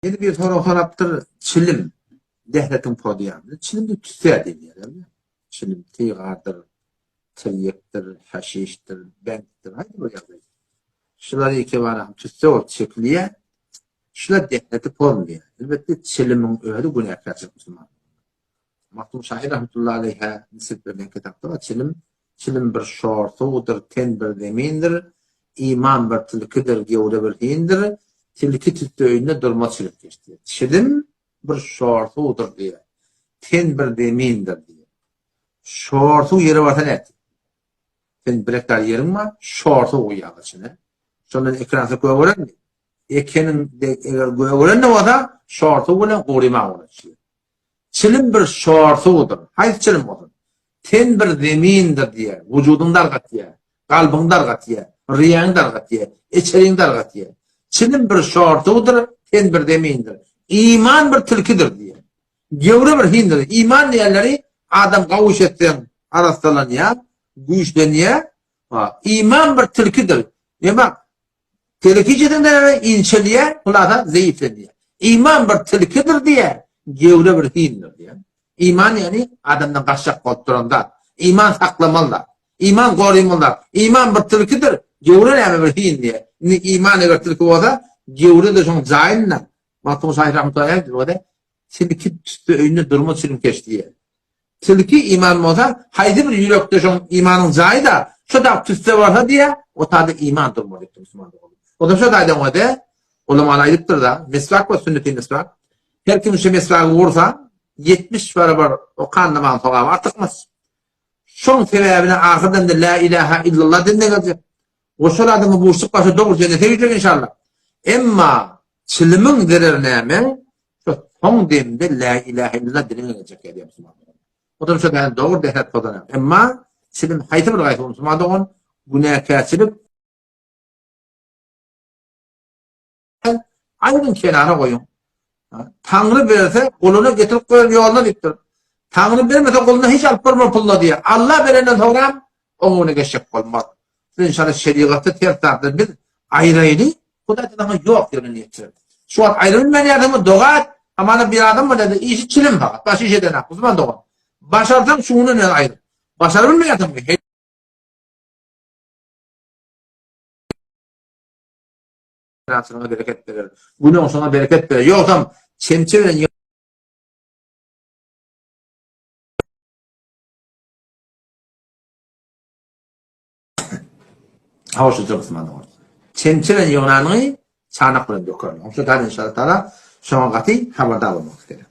Yeni bir soraptır çilim dehletin podiyandı. Çilim de tüsya diyelim. Çilim tıygardır, tiryektir, haşiştir, benttir. Haydi böyle yapayım. Şular iki var. Tüsya o çekliye. Şular dehleti polmuyor. Elbette çilimin öğrü günah kaçır Müslüman. Mahtum Şahir rahmetullahi aleyhe nisit verilen kitapta var. Çilim bir şortuğudur, ten bir demindir. İman bir tilkidir, gevre bir hindir. Tilki tüttüğünde durma çilip geçti. Çilim bir şortuğudur diye. Ten bir demindir diye. Şortuğu yeri vatan et. Ten bir hektar yerim var, şortuğu uyuyor içine. Sonra ekransı göğüren mi? Ekenin göğüren ne vada? Şortuğu ile korima uğraşıyor. Çilim bir şortuğudur. Hayır çilim odur. Ten bir demindir diye. Vücudun dargat diye. Kalbin dargat diye. Riyan dargat diye. İçerin dargat diye. Çilim bir şortuğudur. Ten bir demindir. İman bir tilkidir diye. Gevre bir hindir. İman diyenleri adam kavuş etsen arastalan ya. Güçlen ya. İman bir tilkidir. Ne bak. Tilkiciden de inçeliye. Kulada zayıflen diye. İman bir tilkidir diye. Gevre bir hindir diye. İman yani adamdan kaçacak kontrolünde. İman saklamalılar. İman koruymalılar. İman bir tilkidir. Gevre yani bir hin diye. İman eğer tilki olsa gevre de son cahille. Mahtum Şahir rahmetullahi aleyhi tilki tüstü önüne durma çilim keş diye. Tilki iman olsa haydi bir yürekte son imanın cahil da şu da tüstü varsa diye o tadı iman durmalı. O da şu da aydan o da ulamalar ayıptır da mesvak ve sünnet-i mesvak. Her kim şu mesvakı vursa 70 beraber o kanlaman soğan artıkmaz. Son sebebine ahirden de la ilahe illallah dinle gelecek. O şol adamı boşluk başı doğru cennete gidecek inşallah. Emma çilimin dererine son demde la ilahe illallah dinle gelecek diye Müslüman. O da şöyle doğru dehet falan. Emma çilim haytı bir gayet Müslüman doğun günahkarçılık ayrın kenara koyun. Tanrı verirse kolunu getirip koyun yoluna diktir. Tanrı vermese koluna hiç alıp verme pulla diye. Allah verenden sonra onu geçecek olmaz. İnşallah şeriatı ters tarafta biz ayrıydı. Kudret adamı yok diye niyetçiler. Şu an ayrılmayan adamı doğat ama bir adam mı dedi? İşi çilim fakat. Başı işe denek. Uzman doğan. Başarsan şunu ne ayrı. Başarabilmeyen adam mı? Sana bereket verir. Günün sana bereket verir. Yoksa çemçeyle Havuşu kısmında var. Çemçeyle yonanı çanak bilen döküyor. Şu da inşallah şuna gati haberdar olmak istedim.